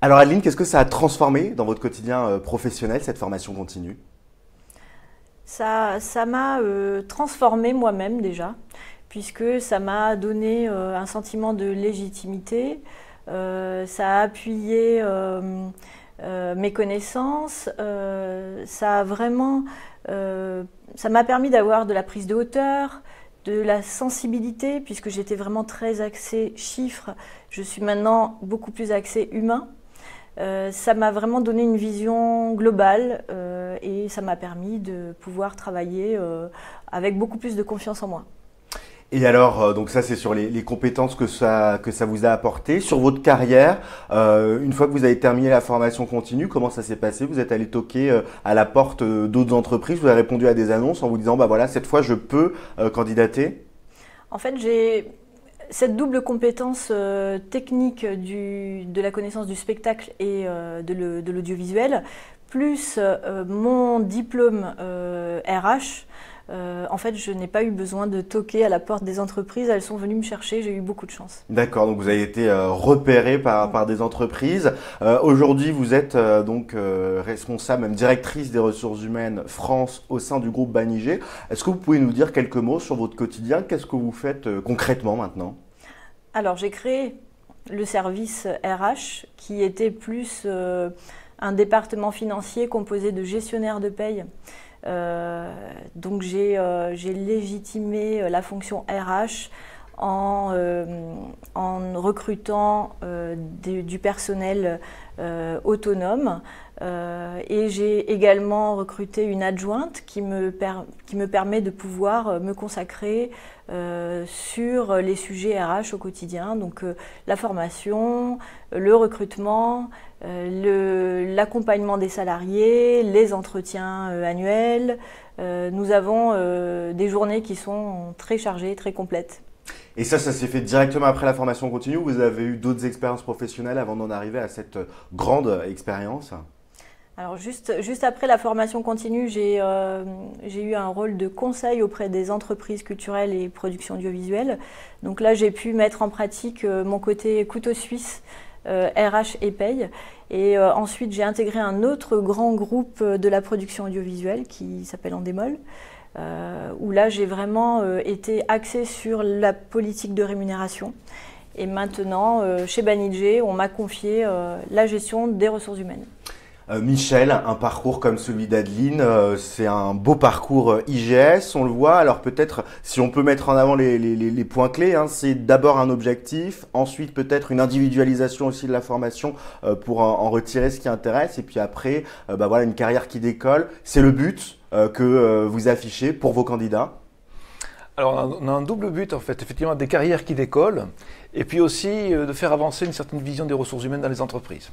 Alors Adeline, qu'est-ce que ça a transformé dans votre quotidien professionnel, cette formation continue? Ça m'a transformée moi-même déjà, puisque ça m'a donné un sentiment de légitimité, ça a appuyé mes connaissances, ça m'a permis d'avoir de la prise de hauteur, de la sensibilité, puisque j'étais vraiment très axée chiffres, je suis maintenant beaucoup plus axée humain. Ça m'a vraiment donné une vision globale et ça m'a permis de pouvoir travailler avec beaucoup plus de confiance en moi. Et alors, donc ça c'est sur les compétences que ça vous a apporté. Sur votre carrière, une fois que vous avez terminé la formation continue, comment ça s'est passé? Vous êtes allé toquer à la porte d'autres entreprises, vous avez répondu à des annonces en vous disant, bah voilà, cette fois je peux candidater? En fait, j'ai cette double compétence technique de la connaissance du spectacle et de l'audiovisuel, plus mon diplôme RH. En fait, je n'ai pas eu besoin de toquer à la porte des entreprises, elles sont venues me chercher, j'ai eu beaucoup de chance. D'accord, donc vous avez été repéré par des entreprises. Aujourd'hui, vous êtes donc responsable, même directrice des ressources humaines France au sein du groupe Banijé. Est-ce que vous pouvez nous dire quelques mots sur votre quotidien? Qu'est-ce que vous faites concrètement maintenant? Alors, j'ai créé le service RH qui était plus un département financier composé de gestionnaires de paye. Donc j'ai légitimé la fonction RH en recrutant du personnel autonome et j'ai également recruté une adjointe qui me permet de pouvoir me consacrer sur les sujets RH au quotidien, donc la formation, le recrutement, l'accompagnement des salariés, les entretiens annuels. Nous avons des journées qui sont très chargées, très complètes. Et ça s'est fait directement après la formation continue ou vous avez eu d'autres expériences professionnelles avant d'en arriver à cette grande expérience? Alors juste après la formation continue, j'ai eu un rôle de conseil auprès des entreprises culturelles et productions audiovisuelles. Donc là, j'ai pu mettre en pratique mon côté couteau suisse, RH et paye. Et ensuite, j'ai intégré un autre grand groupe de la production audiovisuelle qui s'appelle Endemol, où là, j'ai vraiment été axée sur la politique de rémunération. Et maintenant, chez Banijé, on m'a confié la gestion des ressources humaines. Michel, un parcours comme celui d'Adeline, c'est un beau parcours IGS, on le voit. Alors peut-être, si on peut mettre en avant les points clés, hein, c'est d'abord un objectif, ensuite peut-être une individualisation aussi de la formation pour en retirer ce qui intéresse, et puis après, bah voilà, une carrière qui décolle. C'est le but que vous affichez pour vos candidats. Alors on a un double but en fait, effectivement des carrières qui décollent et puis aussi de faire avancer une certaine vision des ressources humaines dans les entreprises.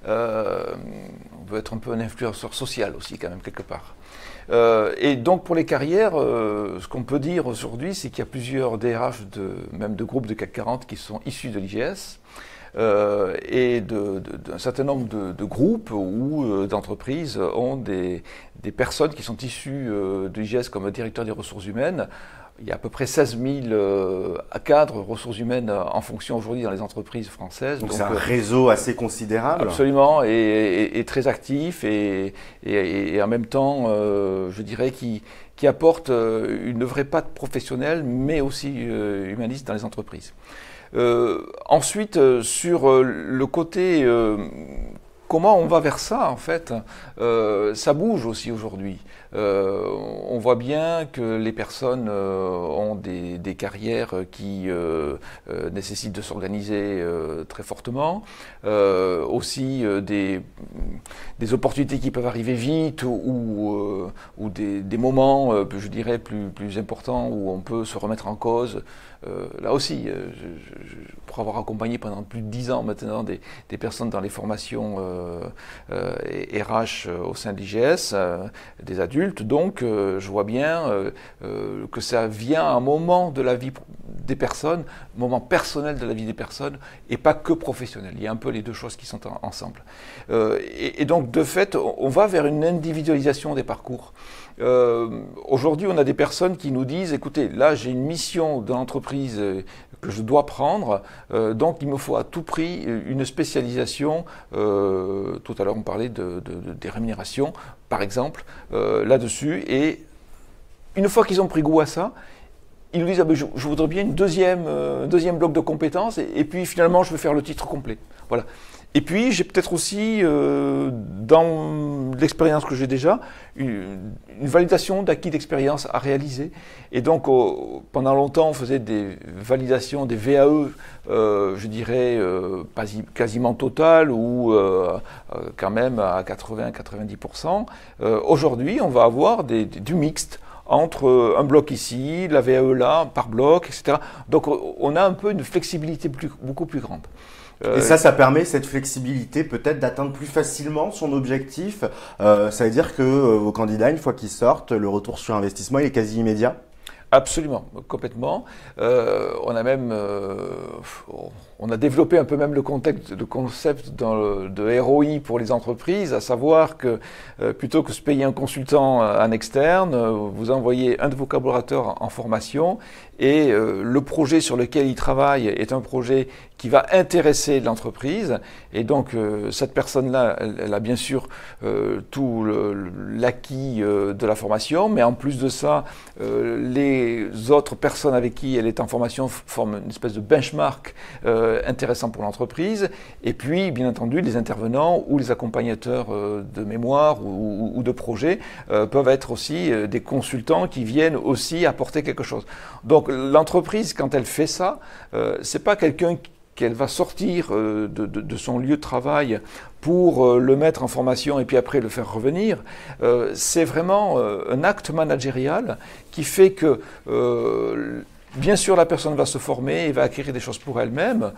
On veut être un peu un influenceur social aussi quand même quelque part. Et donc pour les carrières, ce qu'on peut dire aujourd'hui c'est qu'il y a plusieurs DRH même de groupes de CAC 40 qui sont issus de l'IGS. Et d'un certain nombre de groupes ou d'entreprises ont des personnes qui sont issues de l'IGS comme directeur des ressources humaines. Il y a à peu près 16 000 cadres ressources humaines en fonction aujourd'hui dans les entreprises françaises. Donc c'est un réseau assez considérable. Absolument, et très actif et en même temps, je dirais, qui apporte une vraie patte professionnelle mais aussi humaniste dans les entreprises. Ensuite, sur le côté comment on va vers ça en fait, ça bouge aussi aujourd'hui. On voit bien que les personnes ont des carrières qui nécessitent de s'organiser très fortement, aussi des opportunités qui peuvent arriver vite ou des moments, je dirais, plus importants où on peut se remettre en cause. Là aussi, pour avoir accompagné pendant plus de 10 ans maintenant des personnes dans les formations RH au sein de l'IGS, des adultes, donc je vois bien que ça vient à un moment de la vie des personnes, un moment personnel de la vie des personnes et pas que professionnel. Il y a un peu les deux choses qui sont ensemble. Et donc de fait, on va vers une individualisation des parcours. Aujourd'hui, on a des personnes qui nous disent, écoutez, là j'ai une mission dans l'entreprise que je dois prendre. Donc il me faut à tout prix une spécialisation. Tout à l'heure on parlait des rémunérations, par exemple, là-dessus. Et une fois qu'ils ont pris goût à ça, ils nous disent ah ben, je voudrais bien une deuxième bloc de compétences et puis finalement je veux faire le titre complet. Voilà. Et puis j'ai peut-être aussi, dans l'expérience que j'ai déjà, une validation d'acquis d'expérience à réaliser. Et donc pendant longtemps on faisait des validations, des VAE, je dirais quasiment totales ou quand même à 80-90%. Aujourd'hui on va avoir du mixte entre un bloc ici, la VAE là, par bloc, etc. Donc on a un peu une flexibilité beaucoup plus grande. Et ça permet, cette flexibilité, peut-être d'atteindre plus facilement son objectif. Ça veut dire que vos candidats, une fois qu'ils sortent, le retour sur investissement, il est quasi immédiat? Absolument, complètement. On a même, on a développé un peu même le concept de ROI pour les entreprises, à savoir que plutôt que de se payer un consultant en externe, vous envoyez un de vos collaborateurs en formation et le projet sur lequel il travaille est un projet qui va intéresser l'entreprise. Et donc cette personne-là, elle a bien sûr tout l'acquis de la formation, mais en plus de ça, les autres personnes avec qui elle est en formation forment une espèce de benchmark intéressant pour l'entreprise. Et puis, bien entendu, les intervenants ou les accompagnateurs de mémoire ou de projet peuvent être aussi des consultants qui viennent aussi apporter quelque chose. Donc l'entreprise, quand elle fait ça, c'est pas quelqu'un qu'elle va sortir de son lieu de travail pour le mettre en formation et puis après le faire revenir. C'est vraiment un acte managérial qui fait que, bien sûr, la personne va se former et va acquérir des choses pour elle-même,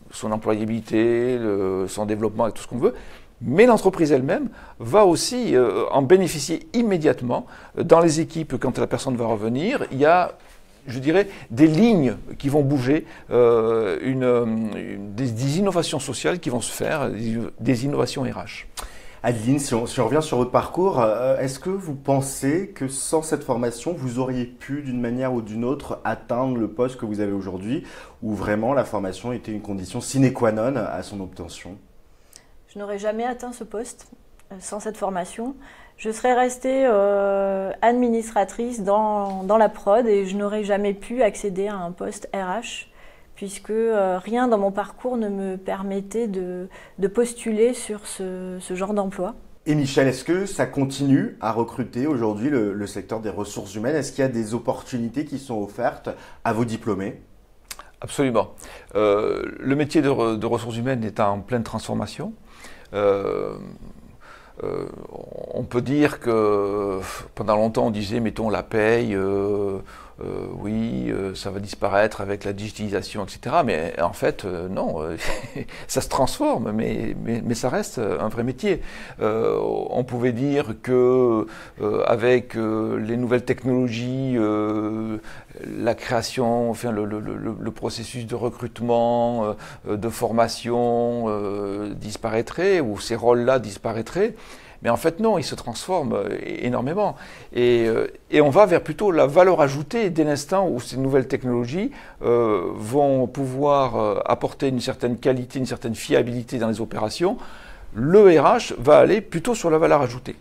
son employabilité, son développement et tout ce qu'on veut, mais l'entreprise elle-même va aussi en bénéficier immédiatement. Dans les équipes, quand la personne va revenir, il y a, je dirais, des lignes qui vont bouger, des innovations sociales qui vont se faire, des innovations RH. Adeline, si on revient sur votre parcours, est-ce que vous pensez que sans cette formation, vous auriez pu, d'une manière ou d'une autre, atteindre le poste que vous avez aujourd'hui, ou vraiment la formation était une condition sine qua non à son obtention? Je n'aurais jamais atteint ce poste sans cette formation. Je serais restée administratrice dans la prod et je n'aurais jamais pu accéder à un poste RH puisque rien dans mon parcours ne me permettait de postuler sur ce genre d'emploi. Et Michel, est-ce que ça continue à recruter aujourd'hui le secteur des ressources humaines? Est-ce qu'il y a des opportunités qui sont offertes à vos diplômés? Absolument. Le métier de ressources humaines est en pleine transformation. On peut dire que pendant longtemps on disait mettons la paye, oui, ça va disparaître avec la digitalisation, etc. Mais en fait, non, ça se transforme, mais ça reste un vrai métier. On pouvait dire que avec les nouvelles technologies, la création, enfin le processus de recrutement, de formation disparaîtrait, ou ces rôles-là disparaîtraient. Mais en fait, non, ils se transforment énormément. Et on va vers plutôt la valeur ajoutée dès l'instant où ces nouvelles technologies vont pouvoir apporter une certaine qualité, une certaine fiabilité dans les opérations. Le RH va aller plutôt sur la valeur ajoutée.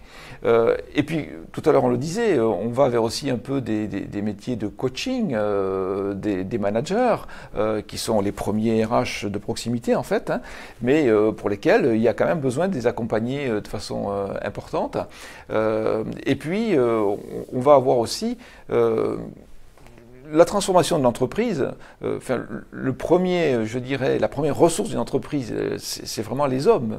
Et puis, tout à l'heure on le disait, on va vers aussi un peu des métiers de coaching, des managers, qui sont les premiers RH de proximité en fait, hein, mais pour lesquels il y a quand même besoin de les accompagner de façon importante. Et puis, on va avoir aussi la transformation de l'entreprise, enfin, le premier, je dirais, la première ressource d'une entreprise, c'est vraiment les hommes.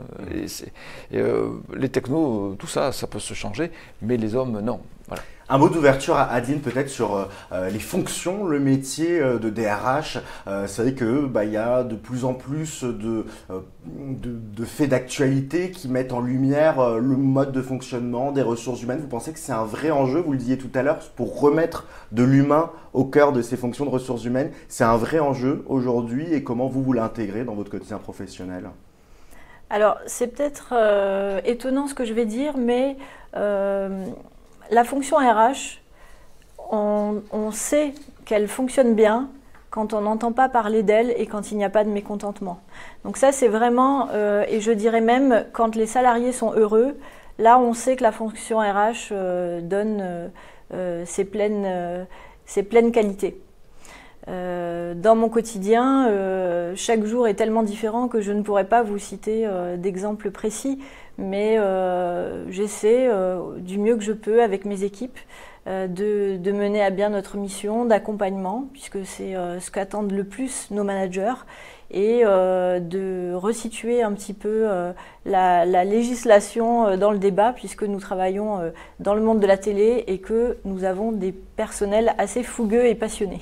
Les technos, tout ça, ça peut se changer, mais les hommes, non. Voilà. Un mot d'ouverture à Adeline peut-être sur les fonctions, le métier de DRH. C'est vrai que y a de plus en plus de faits d'actualité qui mettent en lumière le mode de fonctionnement des ressources humaines. Vous pensez que c'est un vrai enjeu, vous le disiez tout à l'heure, pour remettre de l'humain au cœur de ces fonctions de ressources humaines? C'est un vrai enjeu aujourd'hui et comment vous l'intégrez dans votre quotidien professionnel? Alors, c'est peut-être étonnant ce que je vais dire, mais la fonction RH, on sait qu'elle fonctionne bien quand on n'entend pas parler d'elle et quand il n'y a pas de mécontentement. Donc ça, c'est vraiment, et je dirais même, quand les salariés sont heureux, là, on sait que la fonction RH donne ses pleines qualités. Dans mon quotidien, chaque jour est tellement différent que je ne pourrais pas vous citer d'exemples précis, mais j'essaie du mieux que je peux avec mes équipes de mener à bien notre mission d'accompagnement, puisque c'est ce qu'attendent le plus nos managers, et de resituer un petit peu la législation dans le débat, puisque nous travaillons dans le monde de la télé et que nous avons des personnels assez fougueux et passionnés.